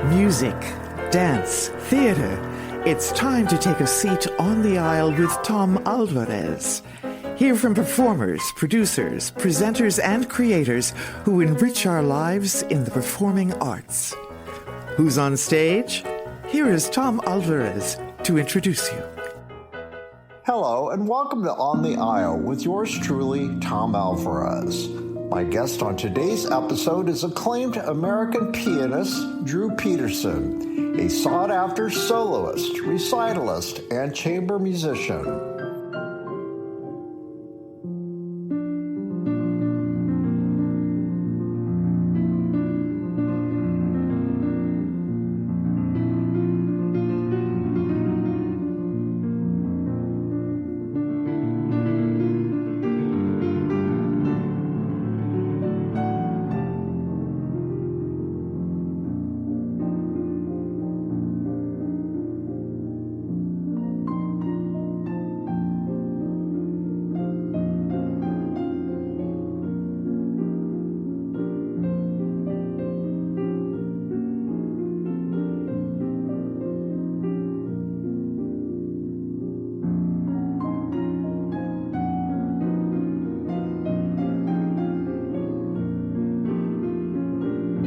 Music, dance, theater. It's time to take a seat on the aisle with Tom Alvarez. Hear from performers, producers, presenters, and creators who enrich our lives in the performing arts. Who's on stage? Here is Tom Alvarez to introduce you. Hello, and welcome to On the Aisle with yours truly, Tom Alvarez. My guest on today's episode is acclaimed American pianist Drew Petersen, a sought-after soloist, recitalist, and chamber musician.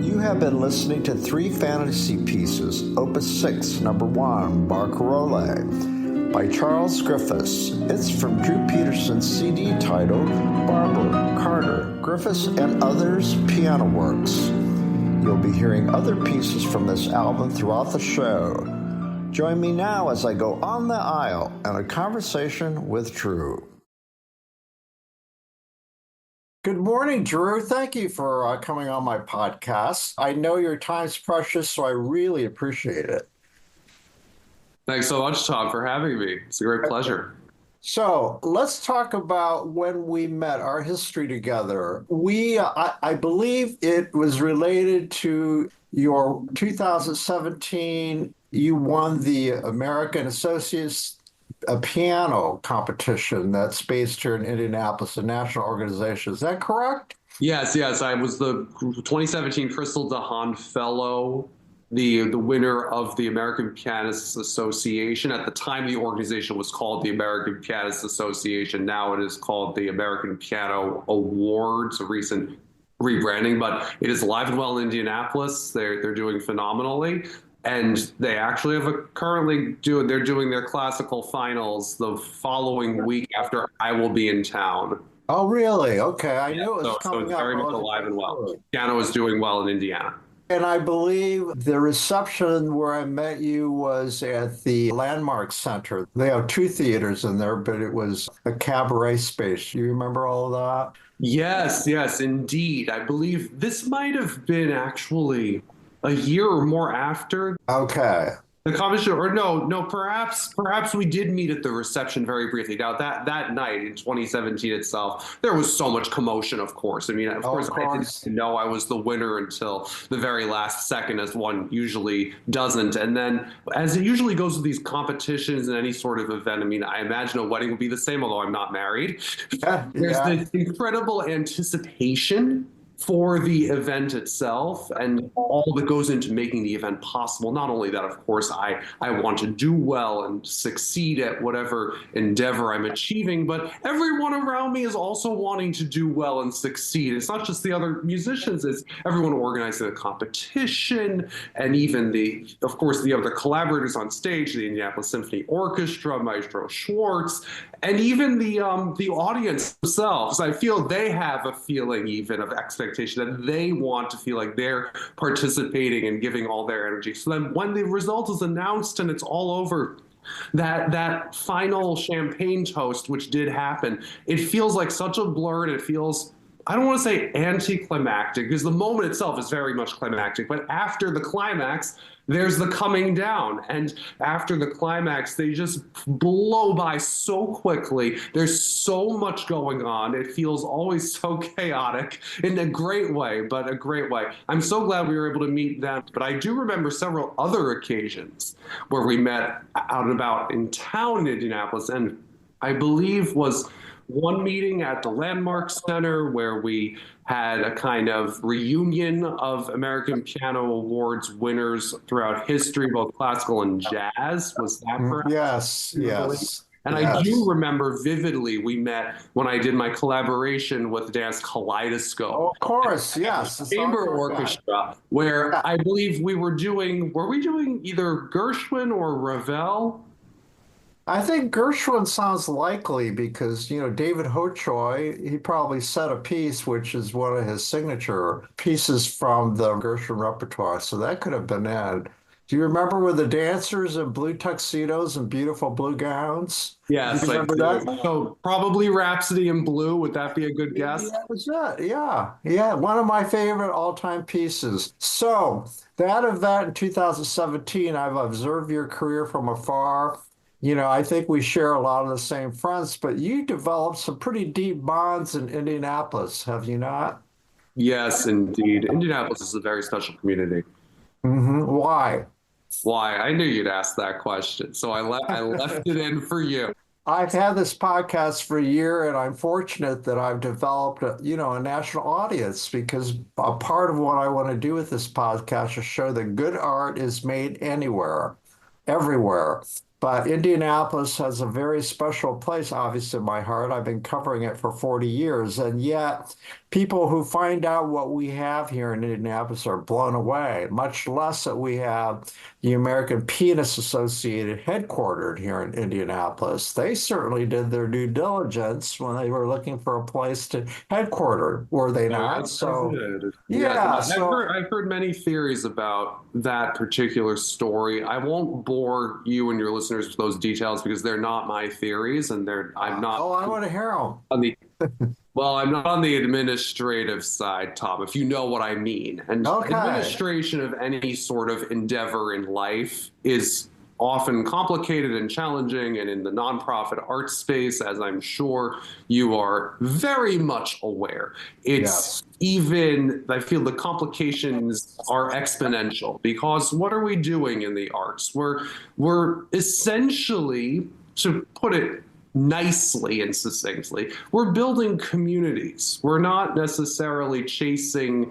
You have been listening to three fantasy pieces, Opus 6, Number 1, Barcarolle, by Charles Griffiths. It's from Drew Petersen's CD titled Barber, Carter, Griffiths, and Others Piano Works. You'll be hearing other pieces from this album throughout the show. Join me now as I go on the aisle in a conversation with Drew. Good morning, Drew. Thank you for coming on my podcast. I know your time's precious, so I really appreciate it. Thanks so much, Tom, for having me. It's a great pleasure. So let's talk about when we met, our history together. I believe it was related to your 2017, you won the American Associates a piano competition that's based here in Indianapolis, a national organization. Is that correct? Yes. I was the 2017 Crystal DeHaan Fellow, the winner of the American Pianists Association. At the time, the organization was called the American Pianists Association. Now it is called the American Piano Awards, a recent rebranding, but it is alive and well in Indianapolis. They're doing phenomenally. And they actually have they're doing their classical finals the following week after I will be in town. Oh, really? Okay. I knew it was coming it's up. very much alive and well. Piano is doing well in Indiana. And I believe the reception where I met you was at the Landmark Center. They have two theaters in there, but it was a cabaret space. Do you remember all of that? Yes, indeed. I believe this might have been actually a year or more after. Okay. The competition, or no, perhaps we did meet at the reception very briefly. Now that night in 2017 itself, there was so much commotion, of course. I mean, of course, I didn't know I was the winner until the very last second, as one usually doesn't. And then, as it usually goes with these competitions and any sort of event, I mean, I imagine a wedding would be the same, although I'm not married. There's this incredible anticipation for the event itself and all that goes into making the event possible. Not only that, of course, I want to do well and succeed at whatever endeavor I'm achieving, but everyone around me is also wanting to do well and succeed. It's not just the other musicians, it's everyone organizing the competition, and even of course, the other collaborators on stage, the Indianapolis Symphony Orchestra, Maestro Schwartz, and even the audience themselves. I feel they have a feeling even of expectation that they want to feel like they're participating and giving all their energy. So then when the result is announced and it's all over, that final champagne toast, which did happen, it feels like such a blur, and it feels, I don't want to say anticlimactic, because the moment itself is very much climactic, but after the climax, there's the coming down. And after the climax, they just blow by so quickly. There's so much going on. It feels always so chaotic in a great way, but a great way. I'm so glad we were able to meet them. But I do remember several other occasions where we met out and about in town in Indianapolis, and I believe was one meeting at the Landmark Center where we had a kind of reunion of American Piano Awards winners throughout history, both classical and jazz. Was that perhaps? Yes, yes, And I do yes. remember vividly we met when I did my collaboration with Dance Oh, Kaleidoscope of course, yes. It's all chamber about that. orchestra, where Yeah. I believe were we doing either Gershwin or Ravel? I think Gershwin sounds likely because, David Hochoy, he probably set a piece, which is one of his signature pieces from the Gershwin repertoire. So that could have been it. Do you remember with the dancers in blue tuxedos and beautiful blue gowns? Do you Yes, I remember do. that? So probably Rhapsody in Blue. Would that be a good guess? That was it. Yeah. Yeah. One of my favorite all-time pieces. So that event in 2017, I've observed your career from afar. I think we share a lot of the same fronts, but you developed some pretty deep bonds in Indianapolis, have you not? Yes, indeed. Indianapolis is a very special community. Why? Why? I knew you'd ask that question, so I left it in for you. I've had this podcast for a year, and I'm fortunate that I've developed a national audience because a part of what I want to do with this podcast is show that good art is made anywhere, everywhere. But Indianapolis has a very special place, obviously, in my heart. I've been covering it for 40 years, and yet people who find out what we have here in Indianapolis are blown away, much less that we have the American Pianist Association headquartered here in Indianapolis. They certainly did their due diligence when they were looking for a place to headquarter, were they not? Yes, I So, did. yeah, Yes, so I've heard many theories about that particular story. I won't bore you and your listeners with those details because they're not my theories, and I'm not oh, I want to hear them. on the well, I'm not on the administrative side, Tom, if you know what I mean. And Okay. administration of any sort of endeavor in life is often complicated and challenging. And in the nonprofit art space, as I'm sure you are very much aware, it's even, I feel the complications are exponential because what are we doing in the arts? We're essentially, to put it nicely and succinctly, we're building communities. We're not necessarily chasing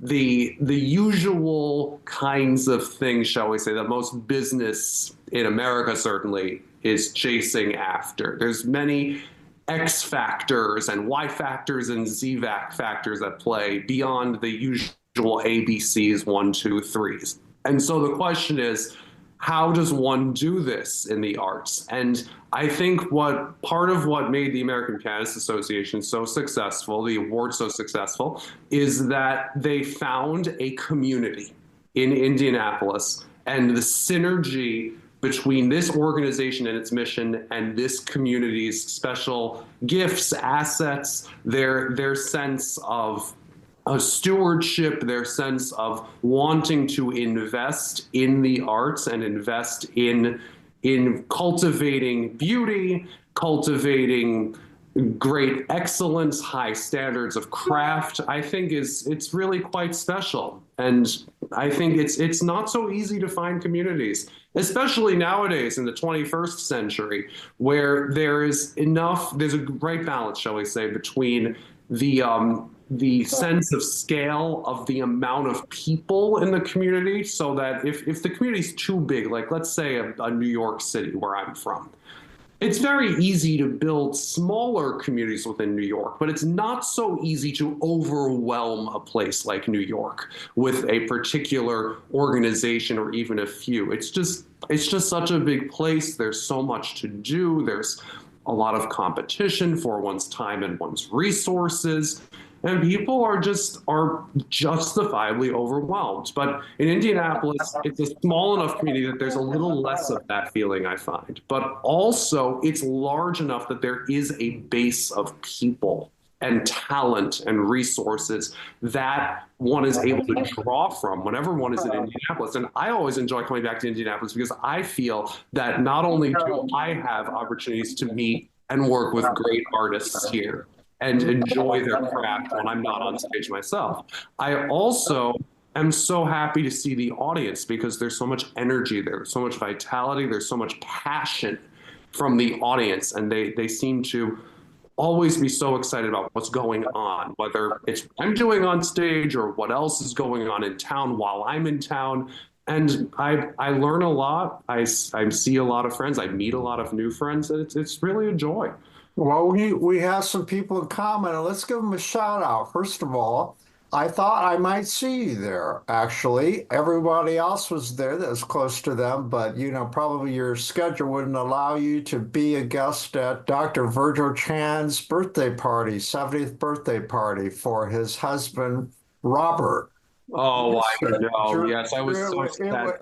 the usual kinds of things, shall we say, that most business in America certainly is chasing after. There's many X factors and Y factors and Z factors at play beyond the usual ABCs, one, two, threes. And so the question is, how does one do this in the arts? And I think part of what made the American Pianist Association so successful, the award so successful, is that they found a community in Indianapolis, and the synergy between this organization and its mission and this community's special gifts, assets, their sense of stewardship, their sense of wanting to invest in the arts and invest in cultivating beauty, cultivating great excellence, high standards of craft, I think it's really quite special. And I think it's not so easy to find communities, especially nowadays in the 21st century, where there's a great balance, shall we say, between the sense of scale of the amount of people in the community, so that if the community's too big, like let's say a New York City where I'm from, it's very easy to build smaller communities within New York, but it's not so easy to overwhelm a place like New York with a particular organization or even a few. It's just such a big place. There's so much to do. There's a lot of competition for one's time and one's resources. And people are justifiably overwhelmed. But in Indianapolis, it's a small enough community that there's a little less of that feeling, I find. But also, it's large enough that there is a base of people and talent and resources that one is able to draw from whenever one is in Indianapolis. And I always enjoy coming back to Indianapolis because I feel that not only do I have opportunities to meet and work with great artists here and enjoy their craft when I'm not on stage myself, I also am so happy to see the audience because there's so much energy, there's so much vitality, there's so much passion from the audience, and they seem to always be so excited about what's going on, whether it's what I'm doing on stage or what else is going on in town while I'm in town. And I learn a lot. I see a lot of friends. I meet a lot of new friends. And it's really a joy. Well, we have some people in common, and let's give them a shout out. First of all, I thought I might see you there, actually. Everybody else was there that was close to them, but probably your schedule wouldn't allow you to be a guest at Dr. Virgil Chan's birthday party, 70th birthday party for his husband, Robert. Oh, I Yes, know. Drew, Yes, I was so sad.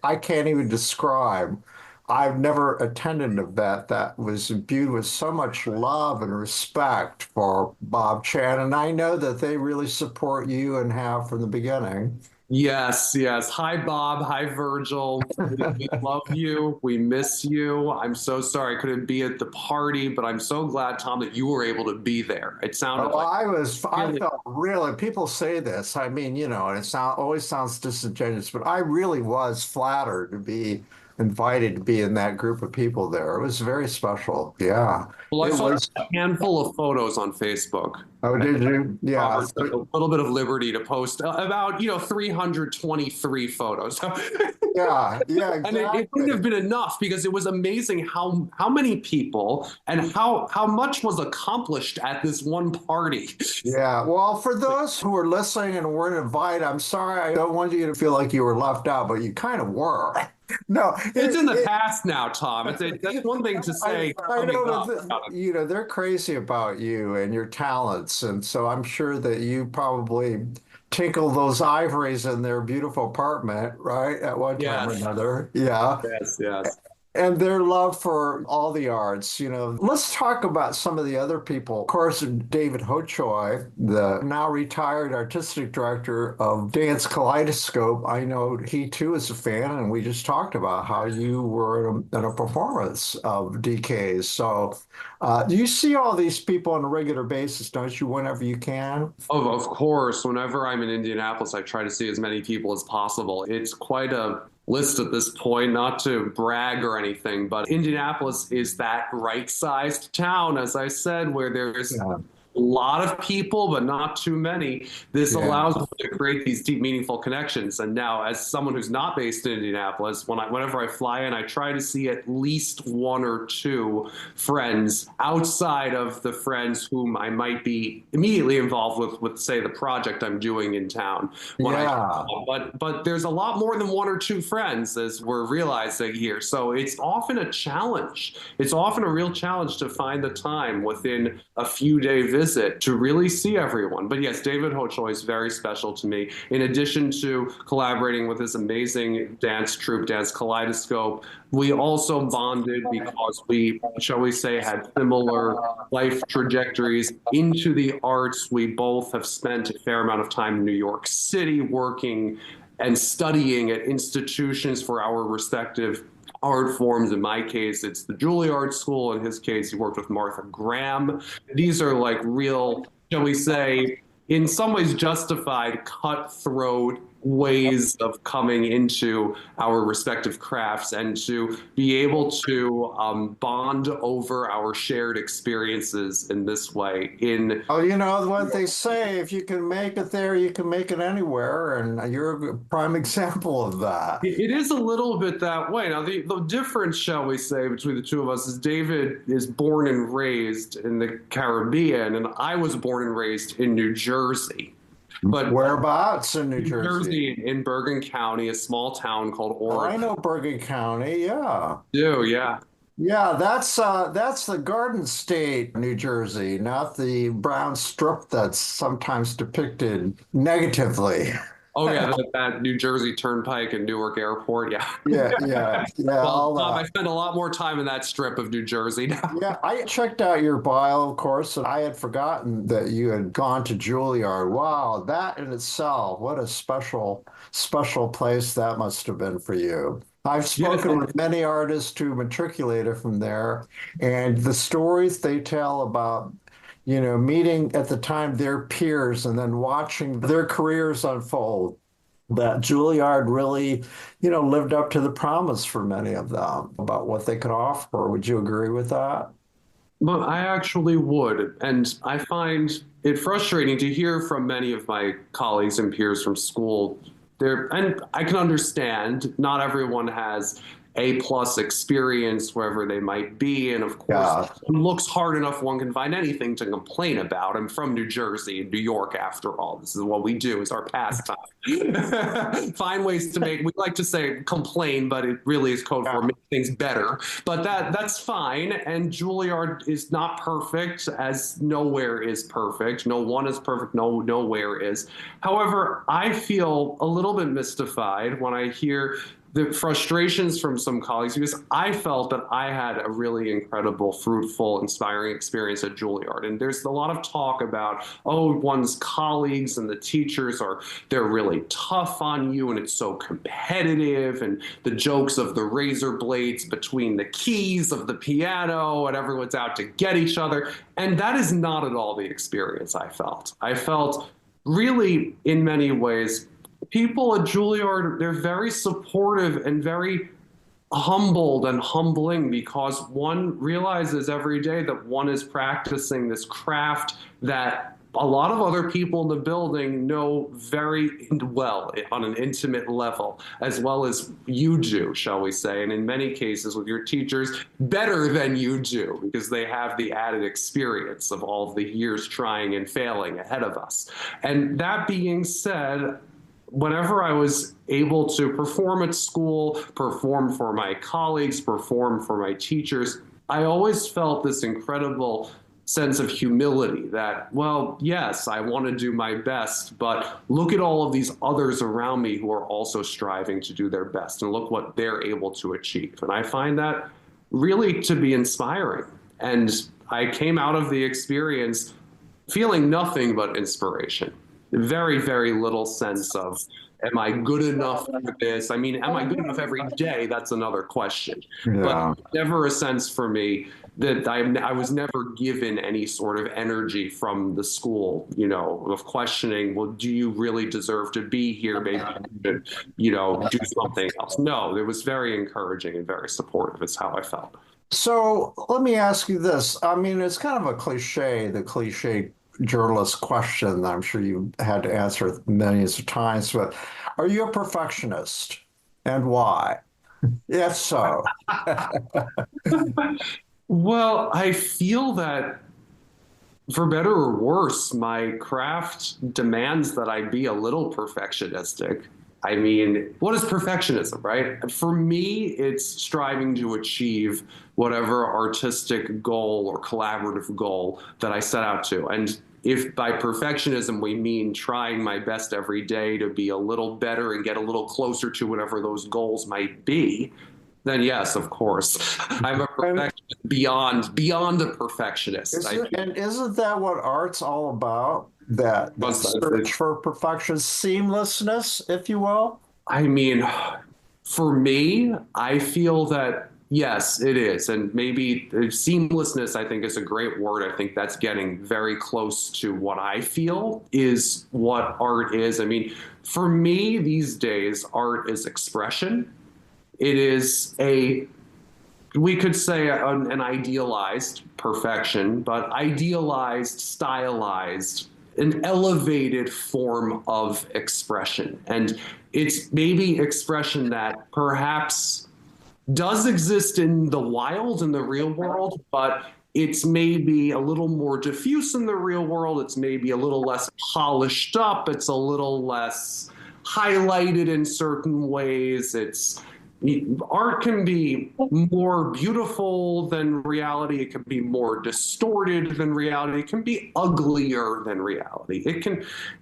I can't even describe. I've never attended an event that was imbued with so much love and respect for Bob Chan, and I know that they really support you and have from the beginning. Yes, yes. Hi, Bob. Hi, Virgil. We love you. We miss you. I'm so sorry I couldn't be at the party, but I'm so glad, Tom, that you were able to be there. It sounded Oh, like I really, felt really, people say this. I mean, and always sounds disingenuous, but I really was flattered to be invited to be in that group of people there. It was very special. Yeah. well, I It saw was. a handful of photos on Facebook. Oh, did you? Yeah. Robert took a little bit of liberty to post about, 323 photos. Yeah, yeah, And it couldn't have exactly. been enough because it was amazing how many people and how much was accomplished at this one party. Yeah. Well, for those who are listening and weren't invited, I'm sorry. I don't want you to feel like you were left out, but you kind of were. No, It's in the past now, Tom. That's one thing to say I coming know up. that they're crazy about you and your talents, and so I'm sure that you probably tinkle those ivories in their beautiful apartment, right, at one time or Yes, another. Yeah. yes, yes. And their love for all the arts. Let's talk about some of the other people. Of course, David Hochoy, the now retired artistic director of Dance Kaleidoscope. I know he too is a fan, and we just talked about how you were in a performance of DK's. So, do you see all these people on a regular basis, don't you, whenever you can? Of course, whenever I'm in Indianapolis, I try to see as many people as possible. It's quite a list at this point, not to brag or anything, but Indianapolis is that right-sized town, as I said, where there's Yeah. a lot of people, but not too many. This Yeah. allows us to create these deep, meaningful connections. And now, as someone who's not based in Indianapolis, whenever I fly in, I try to see at least one or two friends outside of the friends whom I might be immediately involved with say, the project I'm doing in town. Yeah. But there's a lot more than one or two friends, as we're realizing here. So it's often a challenge. It's often a real challenge to find the time within a few day visit to really see everyone. But yes, David Hochoy is very special to me. In addition to collaborating with his amazing dance troupe, Dance Kaleidoscope, we also bonded because we, shall we say, had similar life trajectories into the arts. We both have spent a fair amount of time in New York City working and studying at institutions for our respective art forms. In my case, it's the Juilliard School. In his case, he worked with Martha Graham. These are like real, shall we say, in some ways justified, cutthroat ways of coming into our respective crafts and to be able to bond over our shared experiences in this way. Oh, what they say, if you can make it there, you can make it anywhere. And you're a prime example of that. It is a little bit that way. Now, the difference, shall we say, between the two of us is David is born and raised in the Caribbean, and I was born and raised in New Jersey. But Whereabouts in New Jersey? In Bergen County, a small town called Oh, I Orange. know Bergen County. Yeah. Do, yeah. Yeah, that's the Garden State, New Jersey, not the brown strip that's sometimes depicted negatively. Oh yeah, that New Jersey Turnpike and Newark Airport. Yeah. Yeah, yeah, yeah. Well, All Tom, I that. spend a lot more time in that strip of New Jersey now. Yeah, I checked out your bio, of course, and I had forgotten that you had gone to Juilliard. Wow, that in itself, what a special place that must have been for you. I've Yes, spoken with many artists who matriculated from there, and the stories they tell about, meeting at the time their peers and then watching their careers unfold. That Juilliard really, lived up to the promise for many of them about what they could offer. Would you agree with that? But I actually would. And I find it frustrating to hear from many of my colleagues and peers from school. And I can understand not everyone has A+ experience wherever they might be. And of course, Yeah. it looks hard enough, one can find anything to complain about. I'm from New Jersey and New York, after all. This is what we do, it's our pastime. Find ways to we like to say complain, but it really is code for make things better. But that's fine. And Juilliard is not perfect, as nowhere is perfect. No one is perfect. Nowhere is. However, I feel a little bit mystified when I hear the frustrations from some colleagues, because I felt that I had a really incredible, fruitful, inspiring experience at Juilliard. And there's a lot of talk about, oh, one's colleagues and the teachers they're really tough on you and it's so competitive, and the jokes of the razor blades between the keys of the piano and everyone's out to get each other. And that is not at all the experience I felt. I felt really, in many ways, people at Juilliard, they're very supportive and very humbled and humbling, because one realizes every day that one is practicing this craft that a lot of other people in the building know very well on an intimate level, as well as you do, shall we say. And in many cases with your teachers, better than you do, because they have the added experience of all of the years trying and failing ahead of us. And that being said, whenever I was able to perform at school, perform for my colleagues, perform for my teachers, I always felt this incredible sense of humility that, well, yes, I want to do my best, but look at all of these others around me who are also striving to do their best, and look what they're able to achieve. And I find that really to be inspiring. And I came out of the experience feeling nothing but inspiration. Very, very little sense of, am I good enough for this? I mean, am I good enough every day? That's another question. Yeah. But never a sense for me that I was never given any sort of energy from the school, of questioning, well, do you really deserve to be here? Maybe you should, do something else. No, it was very encouraging and very supportive, is how I felt. So let me ask you this. I mean, it's kind of the cliche journalist question that I'm sure you had to answer millions of times, but are you a perfectionist, and why? If so. Well, I feel that, for better or worse, my craft demands that I be a little perfectionistic. I mean, what is perfectionism, right? For me, it's striving to achieve whatever artistic goal or collaborative goal that I set out to. And if by perfectionism we mean trying my best every day to be a little better and get a little closer to whatever those goals might be, then yes, of course, I'm a perfectionist beyond a perfectionist. Isn't that what art's all about? That search for perfection, seamlessness, if you will? I mean, for me, I feel that yes, it is. And maybe seamlessness, I think, is a great word. I think that's getting very close to what I feel is what art is. I mean, for me these days, art is expression. It is we could say an idealized perfection, but idealized, stylized, an elevated form of expression. And it's maybe expression that perhaps does exist in the wild, in the real world, but it's maybe a little more diffuse in the real world. It's maybe a little less polished up. It's a little less highlighted in certain ways. Art can be more beautiful than reality. It can be more distorted than reality. It can be uglier than reality.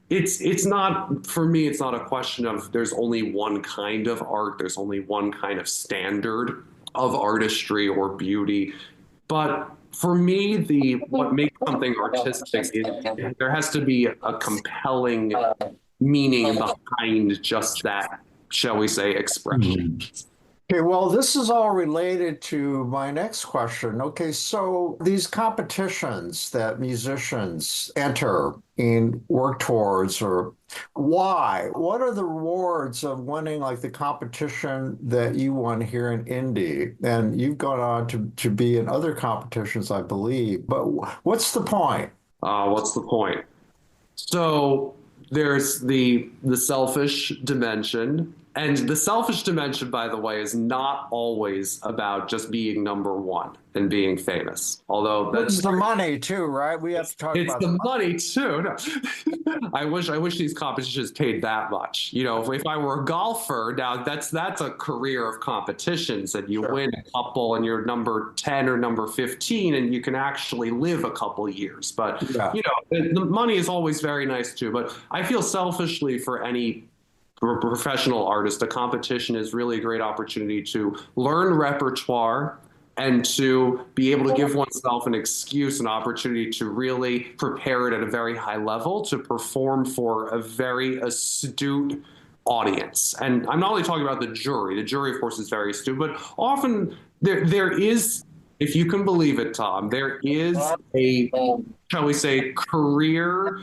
It's not, for me, it's not a question of there's only one kind of art. There's only one kind of standard of artistry or beauty. But for me, what makes something artistic is there has to be a compelling meaning behind just that, shall we say, expression. Okay, well, this is all related to my next question. Okay, so these competitions that musicians enter and work towards, or why? What are the rewards of winning, like the competition that you won here in Indy? And you've gone on to be in other competitions, I believe. But what's the point? What's the point? So there's the selfish dimension. And the selfish dimension, by the way, is not always about just being number one and being famous. Although It's that's the money too, right? We have to talk it's about the the money too. No. I wish these competitions paid that much. You know, if I were a golfer, now that's a career of competitions, and you Sure. win a couple, and you're number 10 or number 15, and you can actually live a couple years. But Yeah. you know, the money is always very nice too. But I feel selfishly for any professional artist, a competition is really a great opportunity to learn repertoire and to be able to give oneself an excuse, an opportunity to really prepare it at a very high level to perform for a very astute audience. And I'm not only talking about the jury. The jury, of course, is very astute, but often there is, if you can believe it, Tom, there is a, shall we say, career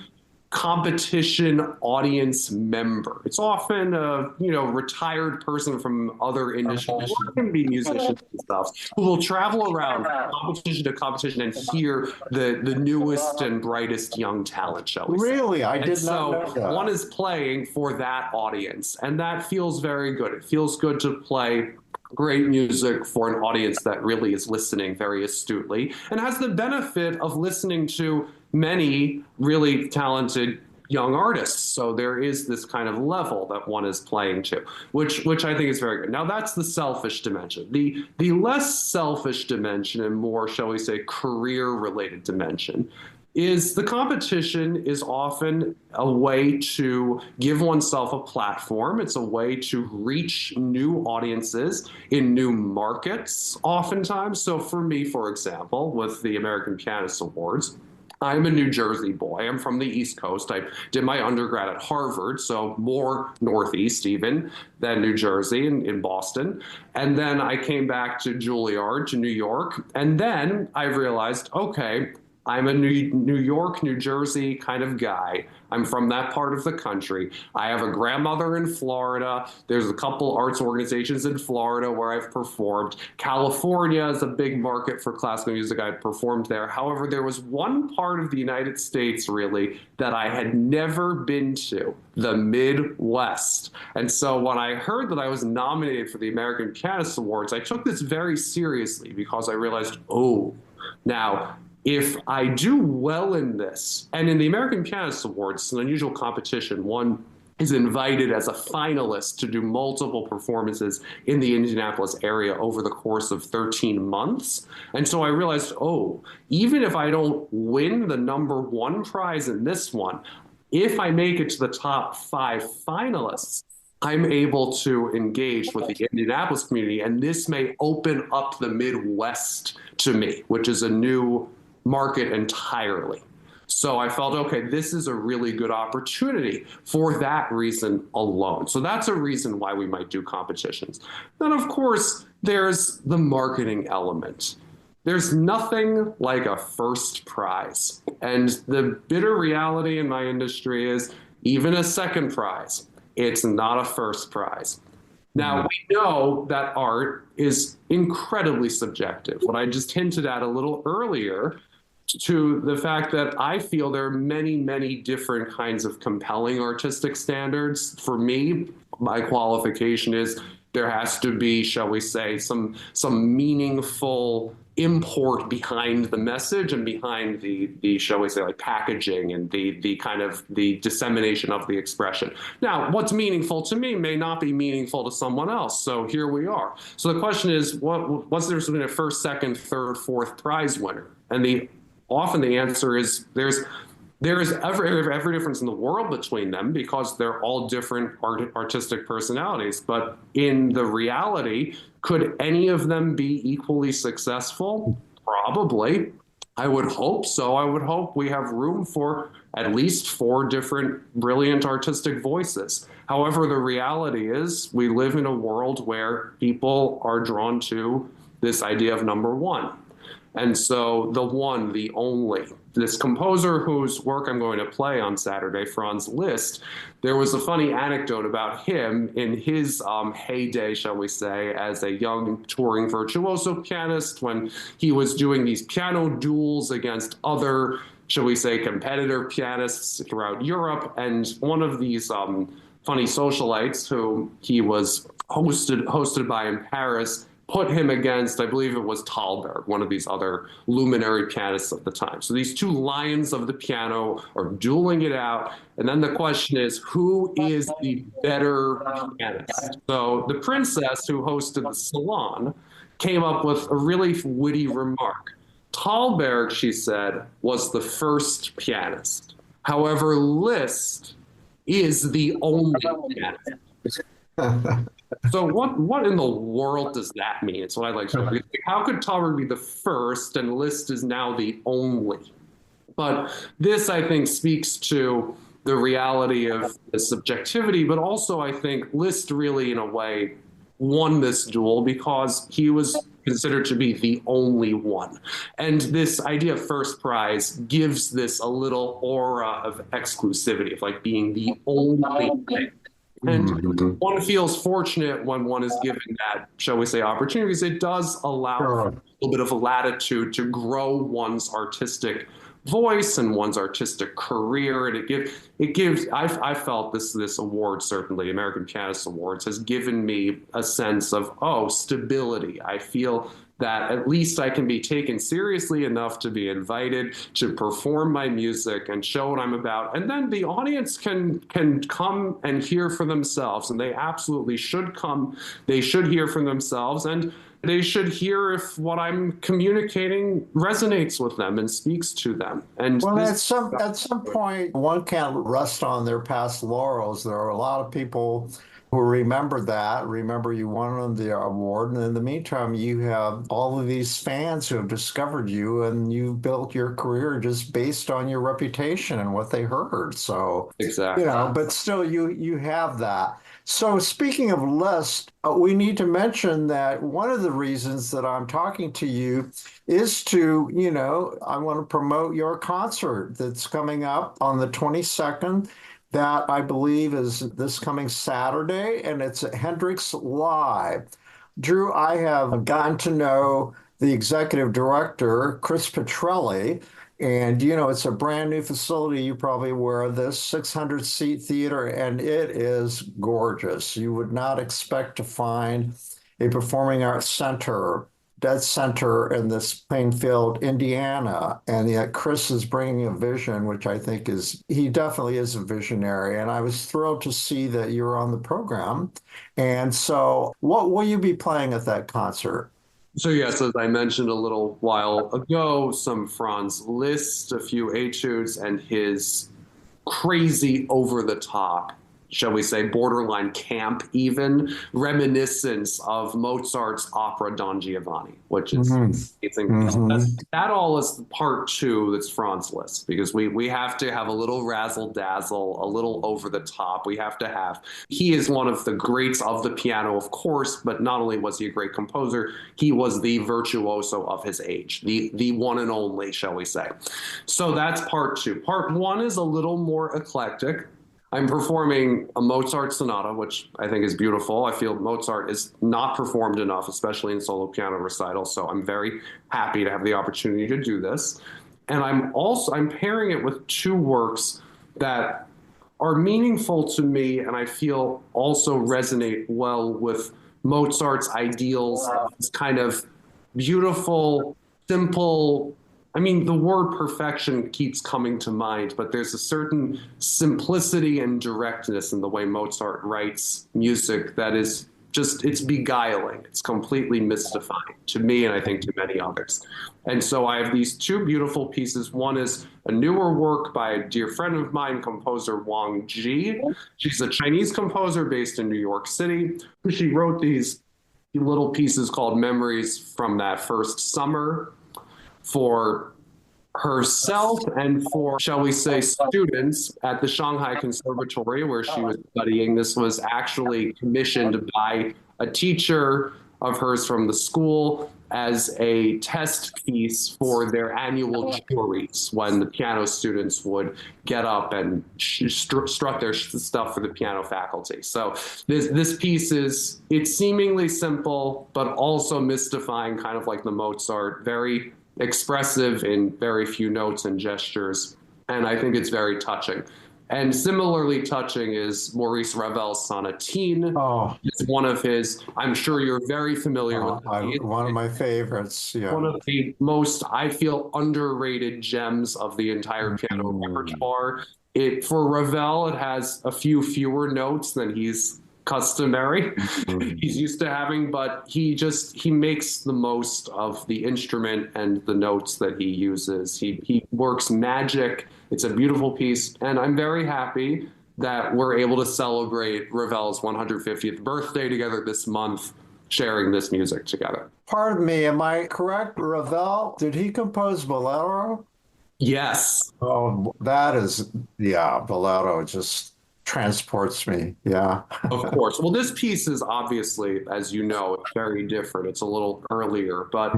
competition audience member. It's often a retired person from other industries, or it can be musicians and stuff, who will travel around competition to competition and hear the newest and brightest young talent, shall we say. Really, I And did not so know that. one is playing for that audience, and that feels very good. It feels good to play great music for an audience that really is listening very astutely and has the benefit of listening to many really talented young artists. So there is this kind of level that one is playing to, which I think is very good. Now that's the selfish dimension. The less selfish dimension and more, shall we say, career related dimension is the competition is often a way to give oneself a platform. It's a way to reach new audiences in new markets, oftentimes. So, for me, for example, with the American Pianist Awards, I'm a New Jersey boy. I'm from the East Coast. I did my undergrad at Harvard, so more Northeast even than New Jersey in Boston. And then I came back to Juilliard, to New York. And then I realized, okay, I'm a New York, New Jersey kind of guy. I'm from that part of the country. I have a grandmother in Florida. There's a couple arts organizations in Florida where I've performed. California is a big market for classical music. I've performed there. However, there was one part of the United States really that I had never been to, the Midwest. And so when I heard that I was nominated for the American Pianist Awards, I took this very seriously because I realized, oh, now if I do well in this, and in the American Pianist Awards, it's an unusual competition. One is invited as a finalist to do multiple performances in the Indianapolis area over the course of 13 months. And so I realized, oh, even if I don't win the number one prize in this one, if I make it to the top 5 finalists, I'm able to engage with the Indianapolis community, and this may open up the Midwest to me, which is a new market entirely. So I felt, okay, this is a really good opportunity for that reason alone. So that's a reason why we might do competitions. Then, of course, there's the marketing element. There's nothing like a first prize. And the bitter reality in my industry is even a second prize, it's not a first prize. Now, we know that art is incredibly subjective. What I just hinted at a little earlier to the fact that I feel there are many, many different kinds of compelling artistic standards. For me, my qualification is there has to be, shall we say, some meaningful import behind the message and behind the shall we say, like packaging and the kind of the dissemination of the expression. Now, what's meaningful to me may not be meaningful to someone else. So here we are. So the question is, what's there between a first, second, third, fourth prize winner? And often the answer is there is every difference in the world between them because they're all different artistic personalities. But in the reality, could any of them be equally successful? Probably. I would hope so. I would hope we have room for at least four different brilliant artistic voices. However, the reality is we live in a world where people are drawn to this idea of number one. And so the one, the only, this composer whose work I'm going to play on Saturday, Franz Liszt, there was a funny anecdote about him in his heyday, shall we say, as a young touring virtuoso pianist when he was doing these piano duels against other, shall we say, competitor pianists throughout Europe. And one of these funny socialites who he was hosted by in Paris put him against, I believe it was Thalberg, one of these other luminary pianists of the time. So these two lions of the piano are dueling it out. And then the question is, who is the better pianist? So the princess who hosted the salon came up with a really witty remark. Thalberg, she said, was the first pianist. However, Liszt is the only pianist. So what in the world does that mean? It's what I'd like to know. How could Thalberg be the first and Liszt is now the only? But this, I think, speaks to the reality of the subjectivity, but also I think Liszt really, in a way, won this duel because he was considered to be the only one. And this idea of first prize gives this a little aura of exclusivity, of like being the only thing. And one feels fortunate when one is given that, shall we say, opportunities. It does allow for a little bit of a latitude to grow one's artistic voice and one's artistic career. And it gives, I felt this award, certainly, American Pianist Awards, has given me a sense of, stability. I feel that at least I can be taken seriously enough to be invited to perform my music and show what I'm about. And then the audience can come and hear for themselves, and they absolutely should come. They should hear for themselves, and they should hear if what I'm communicating resonates with them and speaks to them. And well, at some point, one can't rest on their past laurels. There are a lot of people who remember you won the award, and in the meantime, you have all of these fans who have discovered you, and you've built your career just based on your reputation and what they heard. So, exactly, but still, you have that. So, speaking of Liszt, we need to mention that one of the reasons that I'm talking to you is to, I want to promote your concert that's coming up on the 22nd. That I believe is this coming Saturday, and it's at Hendrix Live. Drew, I have gotten to know the executive director, Chris Petrelli, and it's a brand new facility. You're probably aware of this, 600-seat theater, and it is gorgeous. You would not expect to find a performing arts center, dead center in this Plainfield, Indiana. And yet Chris is bringing a vision, which I think he definitely is a visionary. And I was thrilled to see that you're on the program. And so what will you be playing at that concert? So yes, as I mentioned a little while ago, some Franz Liszt, a few etudes, and his crazy over-the-top, shall we say, borderline camp even, reminiscence of Mozart's opera Don Giovanni, which is that all is part two that's Franz Liszt, because we have to have a little razzle-dazzle, a little over-the-top. He is one of the greats of the piano, of course, but not only was he a great composer, he was the virtuoso of his age, the one and only, shall we say. So that's part two. Part one is a little more eclectic. I'm performing a Mozart sonata, which I think is beautiful. I feel Mozart is not performed enough, especially in solo piano recitals. So I'm very happy to have the opportunity to do this. And I'm pairing it with two works that are meaningful to me, and I feel also resonate well with Mozart's ideals. It's kind of beautiful, simple. I mean, the word perfection keeps coming to mind, but there's a certain simplicity and directness in the way Mozart writes music that is it's beguiling. It's completely mystifying to me, and I think to many others. And so I have these two beautiful pieces. One is a newer work by a dear friend of mine, composer Wang Ji. She's a Chinese composer based in New York City. She wrote these little pieces called Memories from That First Summer for herself and for, shall we say, students at the Shanghai Conservatory where she was studying. This was actually commissioned by a teacher of hers from the school as a test piece for their annual juries when the piano students would get up and strut their stuff for the piano faculty. So this piece it's seemingly simple, but also mystifying, kind of like the Mozart, very expressive in very few notes and gestures. And I think it's very touching. And similarly touching is Maurice Ravel's Sonatine. Oh, it's one of his, I'm sure you're very familiar with one of my favorites. Yeah. One of the most, I feel, underrated gems of the entire piano repertoire. For Ravel, it has a few fewer notes than he's customary. He's used to having, but he makes the most of the instrument and the notes that he uses. He works magic. It's a beautiful piece, and I'm very happy that we're able to celebrate Ravel's 150th birthday together this month, sharing this music together. Pardon me, am I correct? Ravel, did he compose Bolero? Yes. Oh, Bolero just transports me. Yeah. Of course. Well, this piece is obviously, as you know, it's very different. It's a little earlier, but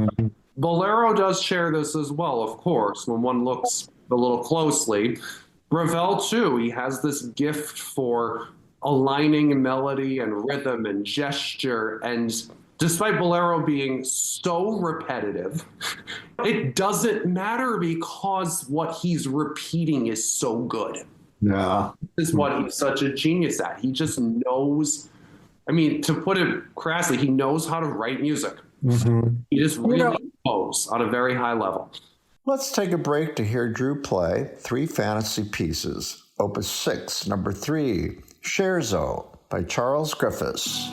Bolero does share this as well, of course, when one looks a little closely. Ravel, too, he has this gift for aligning melody and rhythm and gesture. And despite Bolero being so repetitive, it doesn't matter because what he's repeating is so good. Yeah. This is what he's such a genius at. He just knows, I mean, to put it crassly, he knows how to write music. He just really knows on a very high level. Let's take a break to hear Drew play three fantasy pieces. Opus 6, number 3, Scherzo by Charles Griffiths.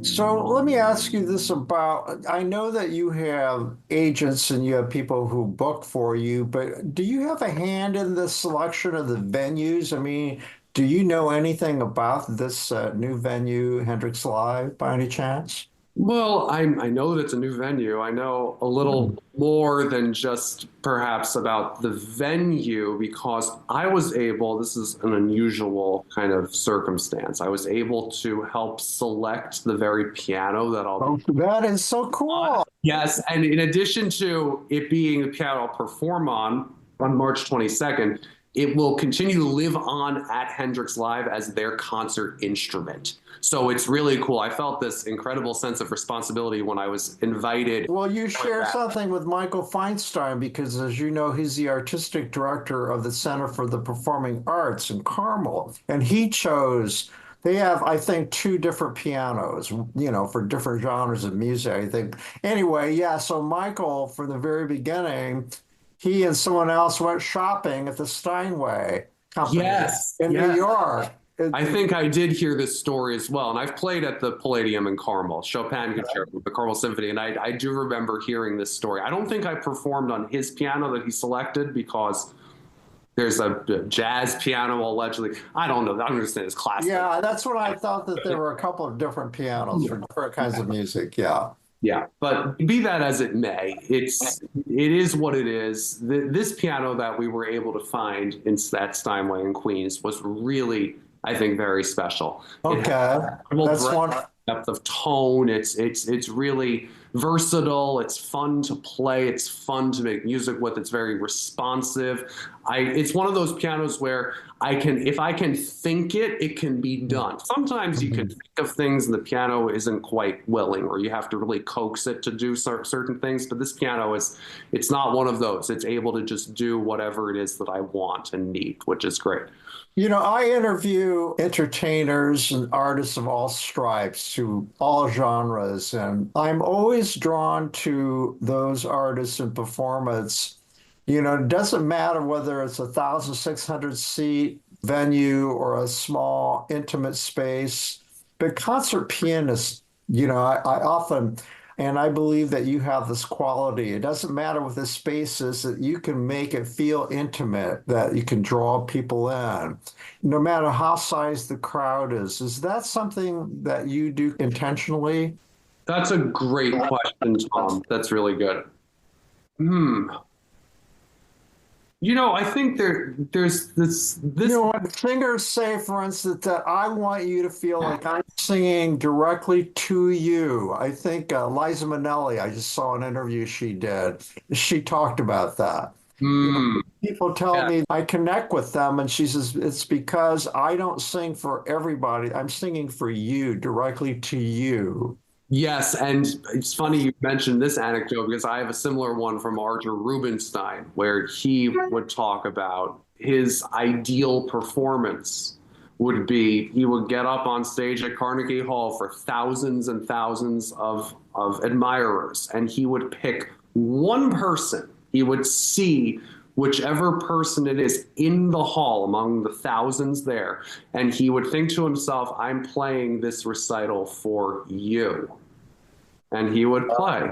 So let me ask you this about, I know that you have agents and you have people who book for you, but do you have a hand in the selection of the venues? I mean, do you know anything about this new venue, Hendrix Live, by any chance? Well, I know that it's a new venue. I know a little more than just perhaps about the venue because I was able, this is an unusual kind of circumstance, I was able to help select the very piano that I'll be. That is so cool. Yes, and in addition to it being the piano I'll perform on March 22nd, it will continue to live on at Hendrix Live as their concert instrument. So it's really cool. I felt this incredible sense of responsibility when I was invited. Well, you share something with Michael Feinstein because, as you know, he's the artistic director of the Center for the Performing Arts in Carmel. And he chose, they have, I think, 2 different pianos, for different genres of music, I think. Anyway, yeah, so Michael, from the very beginning, he and someone else went shopping at the Steinway Company in New York. I think I did hear this story as well. And I've played at the Palladium in Carmel, Chopin Concerto with the Carmel Symphony. And I do remember hearing this story. I don't think I performed on his piano that he selected because There's a jazz piano allegedly. I don't know. I don't understand it's classic. Yeah, that's what I thought, that there were a couple of different pianos for different kinds of music. Yeah. Yeah, but be that as it may, it is what it is. This piano that we were able to find in that Steinway in Queens was really, I think, very special. Okay, that's one. Depth of tone. It's really versatile. It's fun to play. It's fun to make music with. It's very responsive. It's one of those pianos where if I can think it, it can be done. Sometimes you can think of things and the piano isn't quite willing, or you have to really coax it to do certain things. But this piano it's not one of those. It's able to just do whatever it is that I want and need, which is great. You know, I interview entertainers and artists of all stripes, to all genres, and I'm always drawn to those artists and performance. You know, it doesn't matter whether it's 1,600 seat venue or a small intimate space, but concert pianists, you know, I often, and I believe that you have this quality. It doesn't matter what the space is, that you can make it feel intimate, that you can draw people in, no matter how sized the crowd is. Is that something that you do intentionally? That's a great question, Tom. That's really good. You know, I think there's this. You know, when singers say, for instance, that I want you to feel like I'm singing directly to you. I think Liza Minnelli, I just saw an interview she did. She talked about that. You know, people tell me I connect with them, and she says, it's because I don't sing for everybody. I'm singing for you, directly to you. Yes, and it's funny you mentioned this anecdote because I have a similar one from Arthur Rubinstein, where he would talk about his ideal performance would be he would get up on stage at Carnegie Hall for thousands and thousands of admirers, and he would pick one person. He would see whichever person it is in the hall among the thousands there, and he would think to himself, I'm playing this recital for you. And he would play.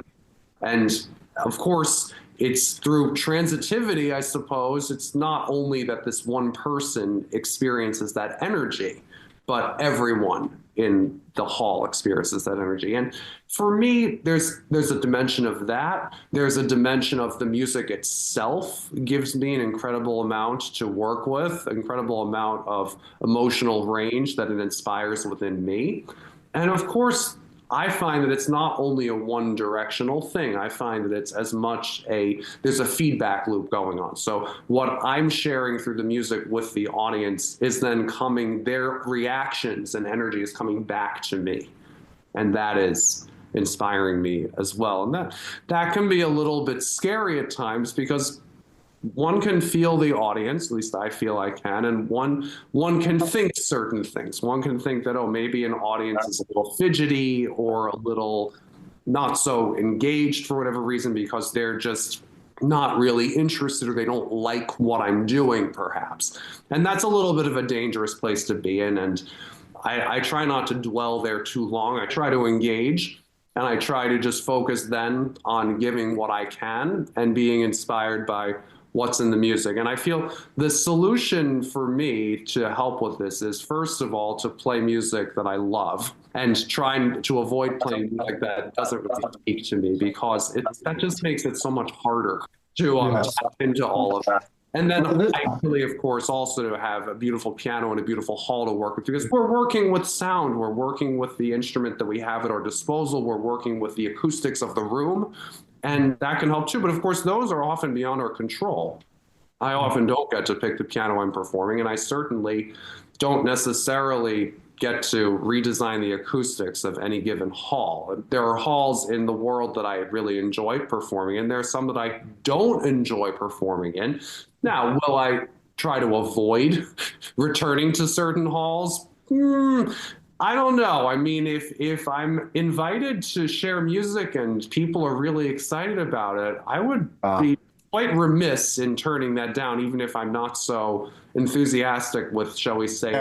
And of course, it's through transitivity, I suppose. It's not only that this one person experiences that energy, but everyone in the hall experiences that energy. And for me, there's a dimension of that. There's a dimension of the music itself. It gives me an incredible amount to work with, incredible amount of emotional range that it inspires within me. And of course, I find that it's not only a one-directional thing. I find that it's as much there's a feedback loop going on. So what I'm sharing through the music with the audience is then their reactions and energy is coming back to me. And that is inspiring me as well. And that can be a little bit scary at times because one can feel the audience, at least I feel I can, and one can think certain things. One can think that, oh, maybe an audience is a little fidgety or a little not so engaged for whatever reason because they're just not really interested or they don't like what I'm doing, perhaps. And that's a little bit of a dangerous place to be in. And I try not to dwell there too long. I try to engage. And I try to just focus then on giving what I can and being inspired by what's in the music. And I feel the solution for me to help with this is, first of all, to play music that I love and trying to avoid playing music that doesn't really speak to me because that just makes it so much harder to tap into all of that. And then ideally, of course, also to have a beautiful piano and a beautiful hall to work with because we're working with sound. We're working with the instrument that we have at our disposal. We're working with the acoustics of the room. And that can help too. But of course, those are often beyond our control. I often don't get to pick the piano I'm performing, and I certainly don't necessarily get to redesign the acoustics of any given hall. There are halls in the world that I really enjoy performing in. There are some that I don't enjoy performing in. Now, will I try to avoid returning to certain halls? I don't know. I mean, if I'm invited to share music and people are really excited about it, I would be quite remiss in turning that down, even if I'm not so enthusiastic with, shall we say,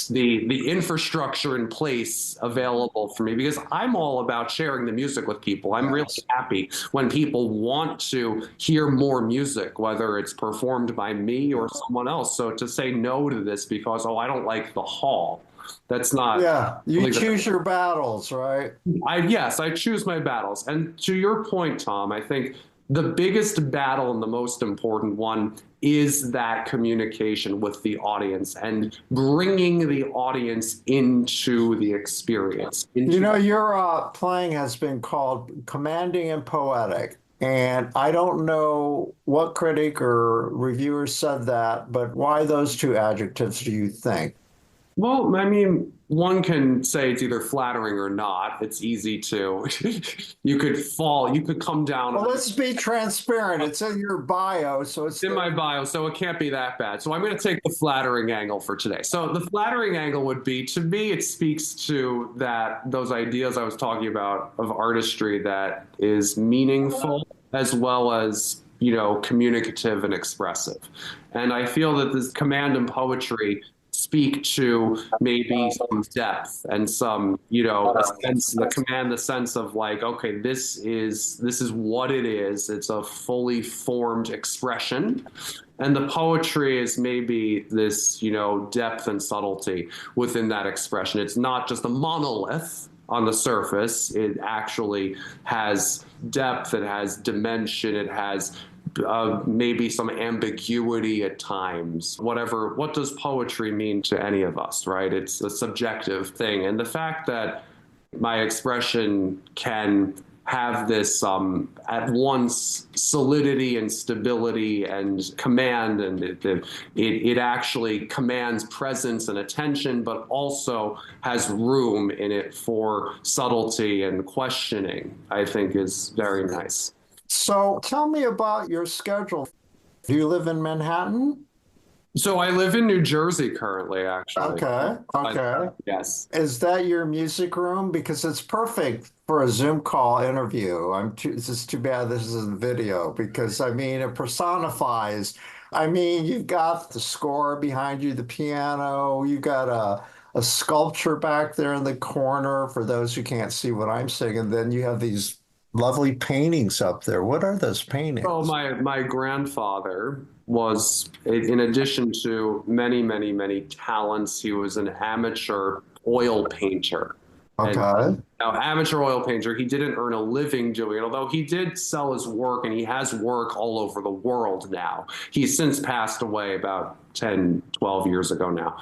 the infrastructure in place available for me, because I'm all about sharing the music with people. I'm really happy when people want to hear more music, whether it's performed by me or someone else. So to say no to this because, oh, I don't like the hall, that's not. Yeah, you choose your battles, right? Yes, I choose my battles. And to your point, Tom, I think the biggest battle and the most important one is that communication with the audience and bringing the audience into the experience. Your playing has been called commanding and poetic. And I don't know what critic or reviewer said that, but why those two adjectives do you think? Well, I mean, one can say it's either flattering or not. It's easy to, you could come down. Well, let's be transparent. It's in your bio, so it's in my bio, so it can't be that bad. So I'm going to take the flattering angle for today. So the flattering angle would be, to me, it speaks to those ideas I was talking about of artistry that is meaningful as well as, communicative and expressive. And I feel that this command and poetry speak to maybe some depth and some, a sense, the sense of like, okay, this is what it is. It's a fully formed expression. And the poetry is maybe this, depth and subtlety within that expression. It's not just a monolith on the surface. It actually has depth, it has dimension, it has maybe some ambiguity at times. What does poetry mean to any of us, right? It's a subjective thing. And the fact that my expression can have this at once solidity and stability and command, and it actually commands presence and attention, but also has room in it for subtlety and questioning, I think is very nice. So tell me about your schedule. Do you live in Manhattan? So I live in New Jersey currently, actually. Okay. Yes. Is that your music room? Because it's perfect for a Zoom call interview. It's just too bad this isn't video because, it personifies. You've got the score behind you, the piano. You got a sculpture back there in the corner for those who can't see what I'm saying. And then you have these lovely paintings up there. What are those paintings? Oh, my grandfather was, in addition to many, many, many talents, he was an amateur oil painter. Okay. Now, amateur oil painter, he didn't earn a living doing it, although he did sell his work, and he has work all over the world now. He's since passed away about 10, 12 years ago now.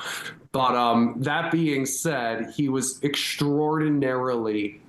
But that being said, he was extraordinarily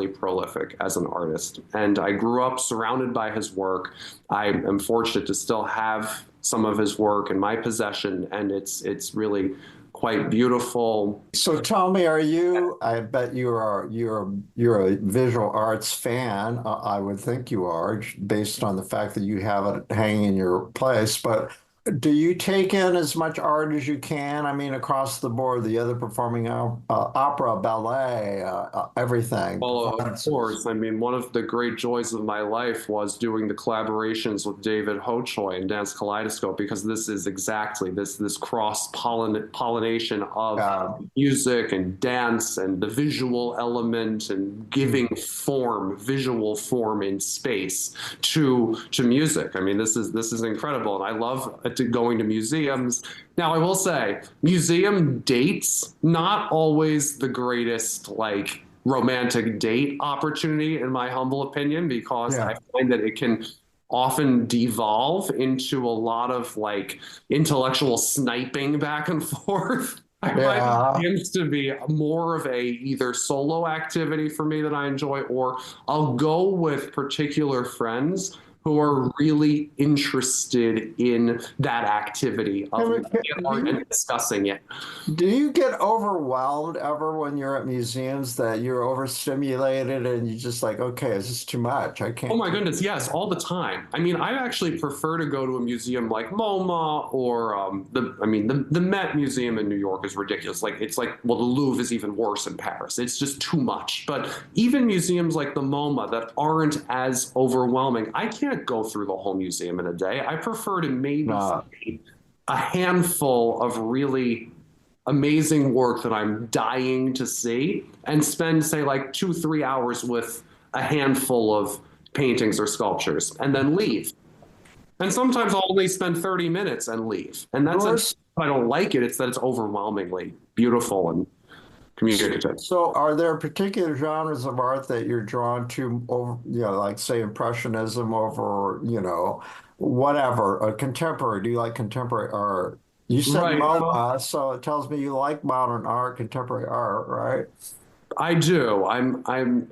prolific as an artist. And I grew up surrounded by his work. I am fortunate to still have some of his work in my possession, and it's really quite beautiful. So tell me, I bet you're a visual arts fan. I would think you are, based on the fact that you have it hanging in your place, but do you take in as much art as you can? Across the board, the other performing opera, ballet, everything. Well, of course. One of the great joys of my life was doing the collaborations with David Hochoy and Dance Kaleidoscope, because this is exactly this cross-pollination of music and dance and the visual element and giving visual form in space to music. This is incredible, and I love going to museums. Now, I will say, museum dates, not always the greatest, romantic date opportunity, in my humble opinion, because I find that it can often devolve into a lot of, intellectual sniping back and forth. I find it seems to be more of a either solo activity for me that I enjoy, or I'll go with particular friends who are really interested in that activity of art and discussing it. Do you get overwhelmed ever when you're at museums that you're overstimulated and you just okay, it's just too much? I can't. Oh my goodness, yes, all the time. I actually prefer to go to a museum like MoMA or the Met Museum in New York is ridiculous. The Louvre is even worse in Paris. It's just too much. But even museums like the MoMA that aren't as overwhelming, I can't go through the whole museum in a day. I prefer to maybe see a handful of really amazing work that I'm dying to see and spend, say, like 2, 3 hours with a handful of paintings or sculptures and then leave. And sometimes I'll only spend 30 minutes and leave. And that's I don't like it. It's that it's overwhelmingly beautiful and communicative. So are there particular genres of art that you're drawn to over, like say Impressionism over, whatever, a contemporary? Do you like contemporary art? You said Right. MoMA, so it tells me you like modern art, contemporary art, right? I do. I'm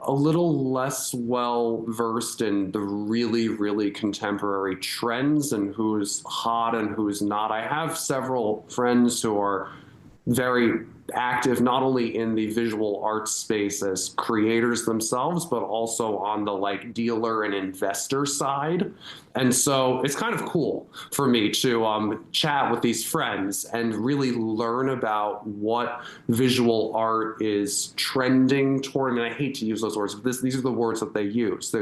a little less well versed in the really, really contemporary trends and who's hot and who's not. I have several friends who are very active not only in the visual arts space as creators themselves, but also on the like dealer and investor side. And so it's kind of cool for me to chat with these friends and really learn about what visual art is trending toward. I mean, I hate to use those words, but these are the words that they use.